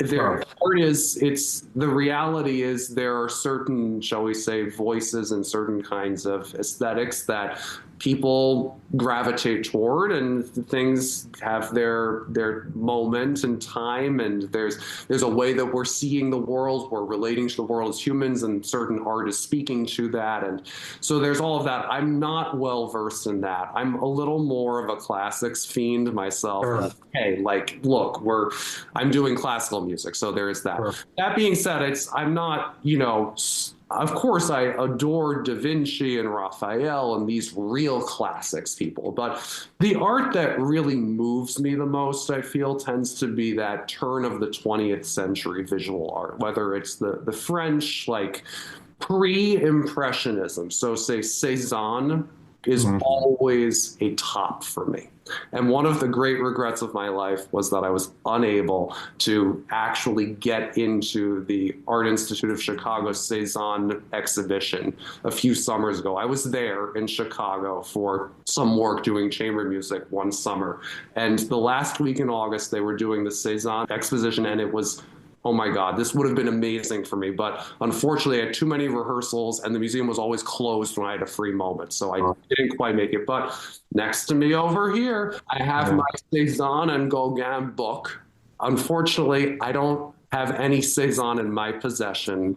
Art is, it's the reality is there are certain, shall we say, voices and certain kinds of aesthetics that people gravitate toward, and things have their moment and time, and there's a way that we're seeing the world, we're relating to the world as humans, and certain art is speaking to that. And so there's all of that. I'm not well versed in that. I'm a little more of a classics fiend myself. Sure. Hey, like, look, I'm doing classical music, so there is that. Sure. That being said, I'm not, of course, I adore Da Vinci and Raphael and these real classics people, but the art that really moves me the most, I feel, tends to be that turn of the 20th century visual art, whether it's the French, like pre-impressionism. So say Cézanne is always a top for me. And one of the great regrets of my life was that I was unable to actually get into the Art Institute of Chicago's Cézanne exhibition a few summers ago. I was there in Chicago for some work doing chamber music one summer. And the last week in August, they were doing the Cézanne exposition, and it was, oh my God, this would have been amazing for me. But unfortunately, I had too many rehearsals and the museum was always closed when I had a free moment. So I didn't quite make it. But next to me over here, I have my Cézanne and Gauguin book. Unfortunately, I don't have any Cézanne in my possession.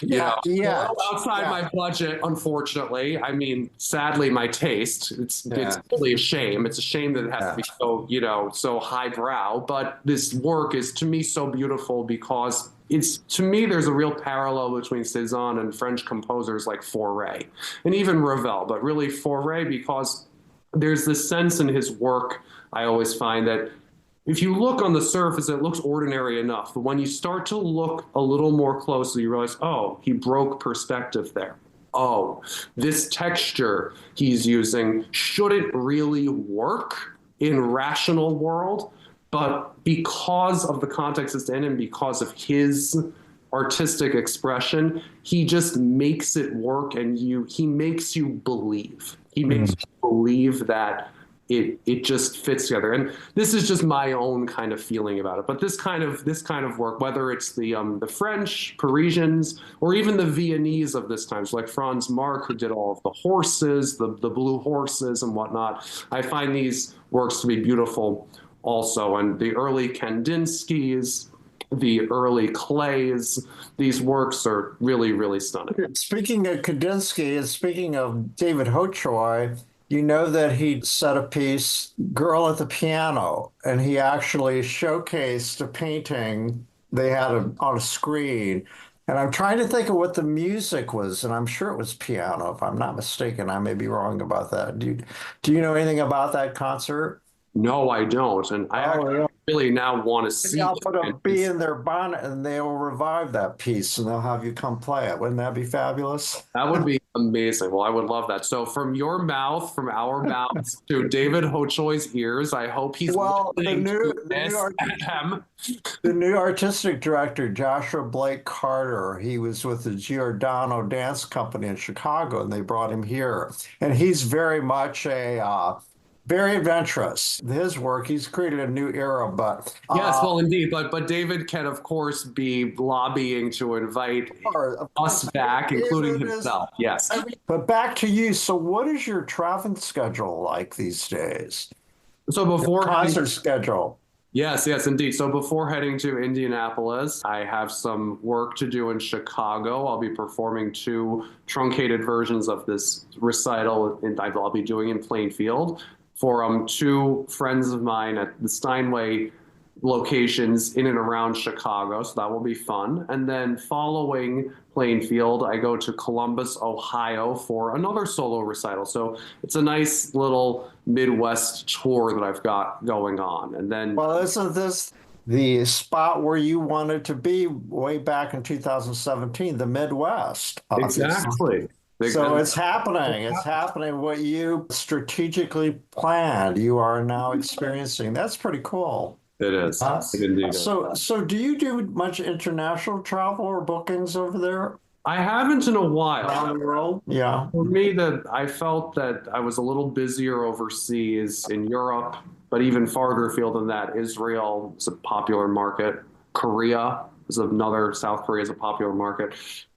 Outside my budget, unfortunately. I mean, sadly, my taste, it's really a shame. It's a shame that it has to be so, so highbrow. But this work is, to me, so beautiful because to me, there's a real parallel between Cézanne and French composers like Fauré and even Ravel, but really Fauré, because there's this sense in his work, I always find, that if you look on the surface, it looks ordinary enough. But when you start to look a little more closely, you realize, oh, he broke perspective there. Oh, this texture he's using shouldn't really work in rational world, but because of the context it's in and because of his artistic expression, he just makes it work, and he makes you believe. He makes you believe that it just fits together. And this is just my own kind of feeling about it. But this kind of work, whether it's the French, Parisians, or even the Viennese of this time, so like Franz Marc, who did all of the horses, the blue horses and whatnot, I find these works to be beautiful also. And the early Kandinskys, the early Clays, these works are really, really stunning. Speaking of Kandinsky and speaking of David Hochoy, you know that he set a piece, Girl at the Piano, and he actually showcased a painting they had on a screen. And I'm trying to think of what the music was, and I'm sure it was piano, if I'm not mistaken. I may be wrong about that. Do you know anything about that concert? No, I don't. And I really now want to see. I'll put a bee in their bonnet and they'll revive that piece and they'll have you come play it. Wouldn't that be fabulous? That would be amazing. Well, I would love that. So from your mouth, from our mouths to David Hochoy's ears, I hope he's listening to this. The new artistic director, Joshua Blake Carter, he was with the Giordano Dance Company in Chicago and they brought him here. And he's very much a Very adventurous. His work, he's created a new era, but Yes, well, indeed, but David can, of course, be lobbying to invite of us course, back, including David is. himself. Yes. But back to you. So, what is your travel schedule like these days? So Your before concert schedule? yes, indeed. So before heading to Indianapolis, I have some work to do in Chicago. I'll be performing two truncated versions of this recital, and I'll be doing in Plainfield for two friends of mine at the Steinway locations in and around Chicago. So that will be fun. And then following Plainfield, I go to Columbus, Ohio for another solo recital. So it's a nice little Midwest tour that I've got going on. And then, Well, isn't this the spot where you wanted to be way back in 2017, the Midwest? exactly. So it's happening. It's happening what you strategically planned. You are now experiencing. That's pretty cool. It is. It indeed is. So do you do much international travel or bookings over there I haven't in a while. around the world? Yeah. For me, that I felt that I was a little busier overseas in Europe, but even farther afield than that, Israel is a popular market. Korea is another. South Korea is a popular market.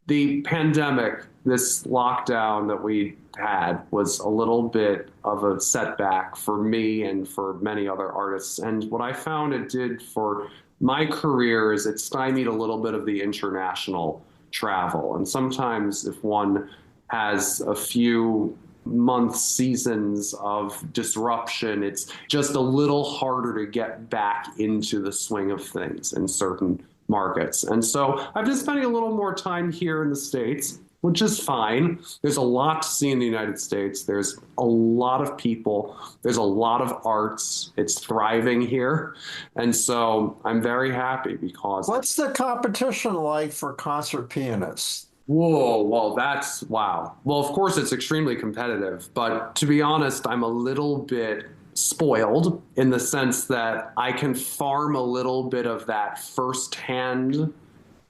The pandemic, this lockdown that we had, was a little bit of a setback for me and for many other artists. And what I found it did for my career is it stymied a little bit of the international travel. And sometimes if one has a few months, seasons of disruption, it's just a little harder to get back into the swing of things in certain markets. And so I've been spending a little more time here in the States, which is fine. There's a lot to see in the United States. There's a lot of people. There's a lot of arts. It's thriving here. And so I'm very happy because. What's the competition like for concert pianists? Whoa, well, that's wow. Well, of course, it's extremely competitive. But to be honest, I'm a little bit spoiled in the sense that I can farm a little bit of that firsthand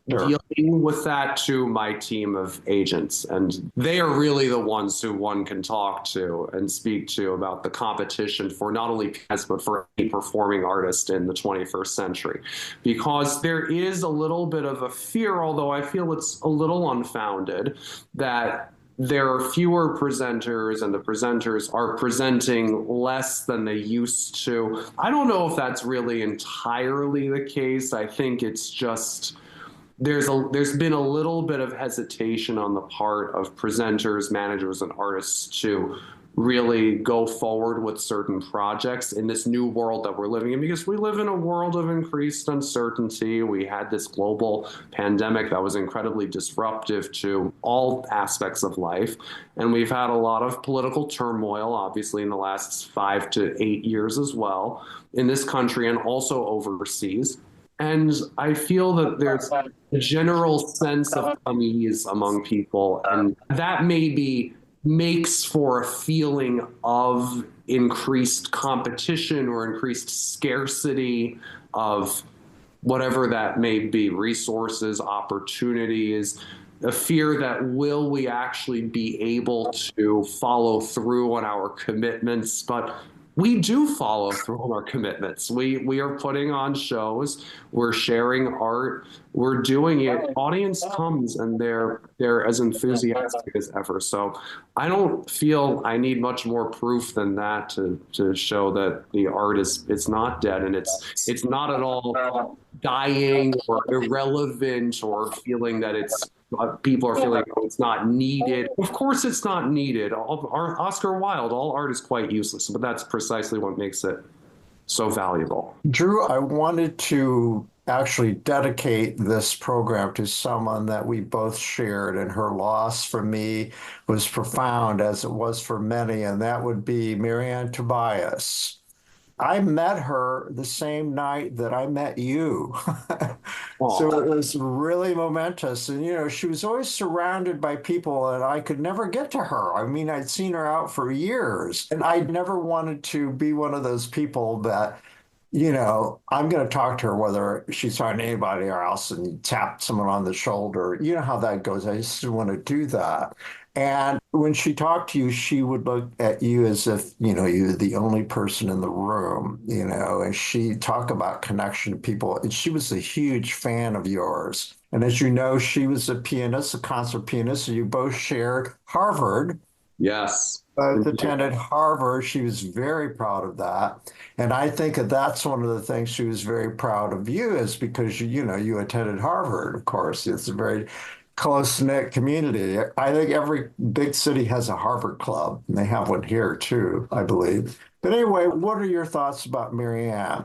dealing with that to my team of agents. And they are really the ones who one can talk to and speak to about the competition for not only pianists, but for any performing artist in the 21st century. Because there is a little bit of a fear, although I feel it's a little unfounded, that there are fewer presenters and the presenters are presenting less than they used to. I don't know if that's really entirely the case. I think it's just there's been a little bit of hesitation on the part of presenters, managers, and artists to really go forward with certain projects in this new world that we're living in, because we live in a world of increased uncertainty. We had this global pandemic that was incredibly disruptive to all aspects of life. And we've had a lot of political turmoil, obviously, in the last 5 to 8 years as well, in this country and also overseas. And I feel that there's a general sense of unease among people, and that maybe makes for a feeling of increased competition or increased scarcity of whatever that may be, resources, opportunities, a fear that will we actually be able to follow through on our commitments. But we do follow through on our commitments. We are putting on shows, we're sharing art, we're doing it. Audience comes and they're as enthusiastic as ever. So I don't feel I need much more proof than that to show that the art is it's not dead, and it's not at all dying or irrelevant or feeling that it's people are feeling it's not needed. Of course it's not needed. Oscar Wilde, all art is quite useless, but that's precisely what makes it so valuable. Drew, I wanted to actually dedicate this program to someone that we both shared, and her loss for me was profound, as it was for many, and that would be Marianne Tobias. I met her the same night that I met you. So it was really momentous. And, you know, she was always surrounded by people, and I could never get to her. I mean, I'd seen her out for years, and I never wanted to be one of those people that, you know, I'm going to talk to her whether she's talking to anybody else, and tap someone on the shoulder. You know how that goes. I just didn't want to do that. And when she talked to you, she would look at you as if, you're the only person in the room, and she talked about connection to people. And she was a huge fan of yours. And as you know, she was a pianist, a concert pianist, and you both shared Harvard. Yes. Both attended Harvard. She was very proud of that. And I think that's one of the things she was very proud of you is because, you attended Harvard, of course. It's a very close-knit community. I think every big city has a Harvard club, and they have one here too, I believe. But anyway, what are your thoughts about Marianne?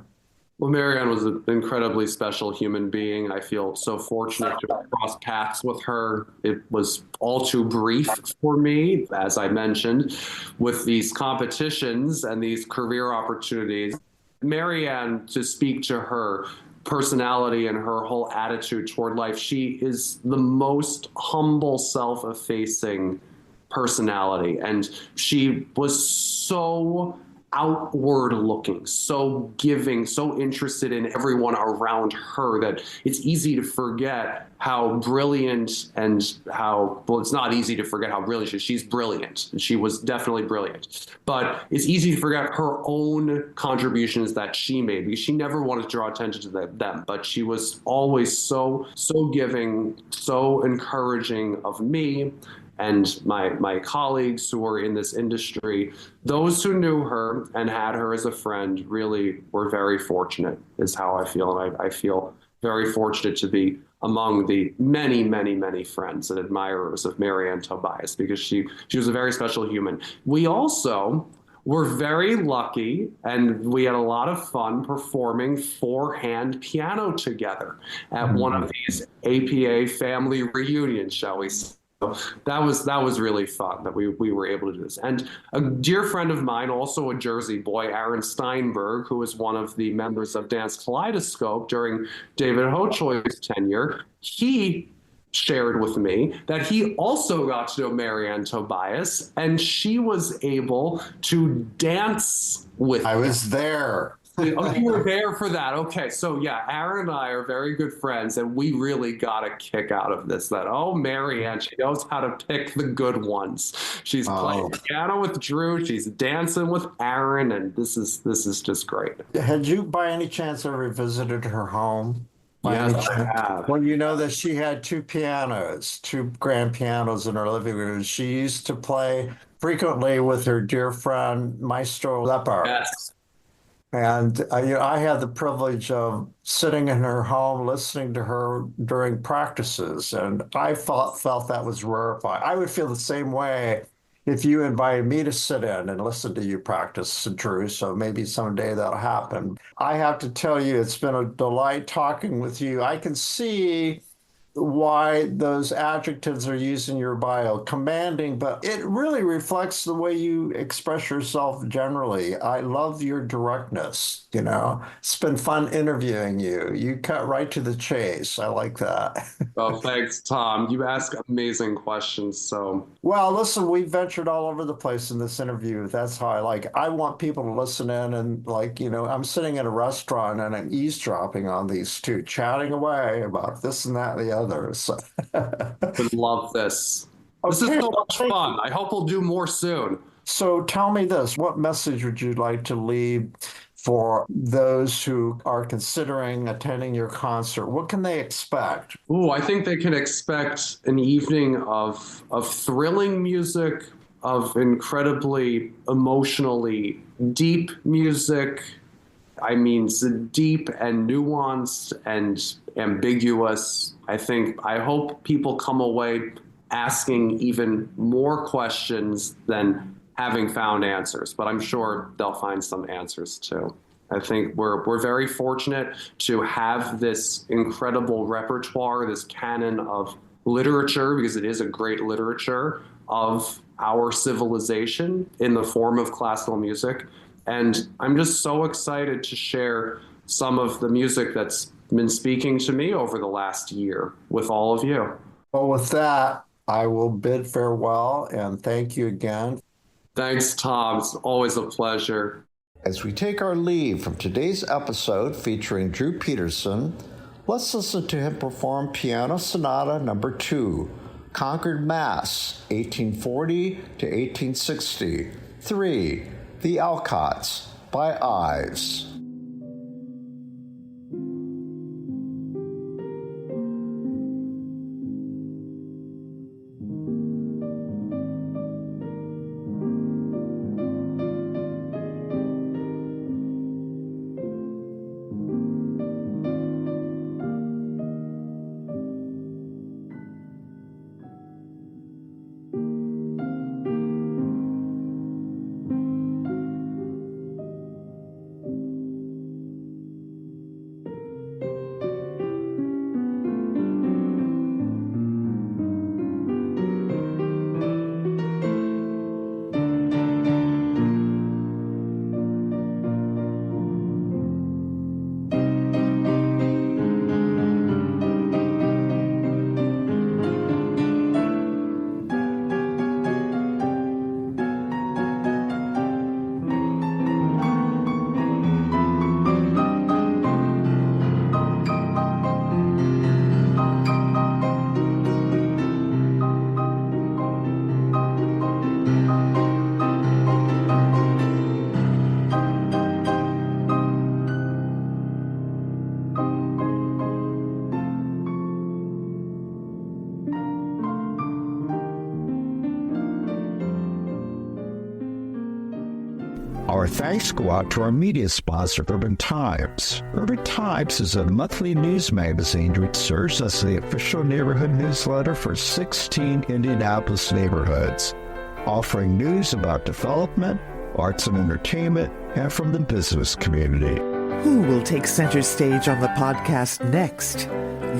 Well, Marianne was an incredibly special human being. I feel so fortunate to cross paths with her. It was all too brief for me, as I mentioned, with these competitions and these career opportunities. Marianne, to speak to her personality and her whole attitude toward life, she is the most humble, self-effacing personality. And she was so outward looking, so giving, so interested in everyone around her that it's easy to forget how brilliant well, it's not easy to forget how brilliant she is. She's brilliant. She was definitely brilliant. But it's easy to forget her own contributions that she made because she never wanted to draw attention to them. But she was always so giving, so encouraging of me and my colleagues who were in this industry. Those who knew her and had her as a friend really were very fortunate, is how I feel. And I feel very fortunate to be among the many, many, many friends and admirers of Marianne Tobias, because she was a very special human. We also were very lucky, and we had a lot of fun performing four-hand piano together at one of these APA family reunions, shall we say. So that was really fun that we were able to do this. And a dear friend of mine, also a Jersey boy, Aaron Steinberg, who was one of the members of Dance Kaleidoscope during David Hochoy's tenure, he shared with me that he also got to know Marianne Tobias, and she was able to dance with I was there. Oh, you were there for that. Okay. So yeah, Aaron and I are very good friends, and we really got a kick out of this. That, oh, Marianne, she knows how to pick the good ones. She's playing piano with Drew, she's dancing with Aaron, and this is just great. Had you by any chance ever visited her home? Yes, I have. Well, you know that she had two pianos, two grand pianos in her living room. She used to play frequently with her dear friend Maestro Lepar. Yes. And I had the privilege of sitting in her home, listening to her during practices, and I felt that was rarefied. I would feel the same way if you invited me to sit in and listen to you practice, Drew. So maybe someday that'll happen. I have to tell you, it's been a delight talking with you. I can see why those adjectives are used in your bio, commanding, but it really reflects the way you express yourself generally. I love your directness, It's been fun interviewing you. You cut right to the chase. I like that. Oh, thanks, Tom. You ask amazing questions, so. Well, listen, we ventured all over the place in this interview. That's how I like it. I want people to listen in and I'm sitting in a restaurant and I'm eavesdropping on these two, chatting away about this and that and the other. So. Would love this. This is so much fun. I hope we'll do more soon. So tell me this, what message would you like to leave for those who are considering attending your concert? What can they expect? Ooh, I think they can expect an evening of thrilling music, of incredibly emotionally deep music. I mean, deep and nuanced and ambiguous. I hope people come away asking even more questions than having found answers, but I'm sure they'll find some answers too. I think we're very fortunate to have this incredible repertoire, this canon of literature, because it is a great literature of our civilization in the form of classical music. And I'm just so excited to share some of the music that's been speaking to me over the last year with all of you. Well, with that, I will bid farewell and thank you again. Thanks, Tom. It's always a pleasure. As we take our leave from today's episode featuring Drew Petersen, let's listen to him perform Piano Sonata No. 2, Concord, Mass., 1840 to 1860. 3. The Alcotts by Ives. Our thanks go out to our media sponsor, Urban Times. Urban Times is a monthly news magazine which serves as the official neighborhood newsletter for 16 Indianapolis neighborhoods, offering news about development, arts and entertainment, and from the business community. Who will take center stage on the podcast next?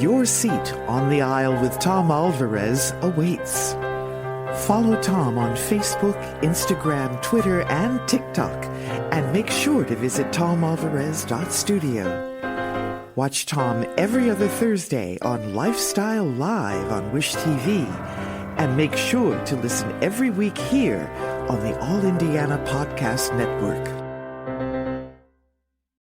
Your seat on the aisle with Tom Alvarez awaits. Follow Tom on Facebook, Instagram, Twitter, and TikTok, and make sure to visit tomalvarez.studio. Watch Tom every other Thursday on Lifestyle Live on Wish TV, and make sure to listen every week here on the All Indiana Podcast Network.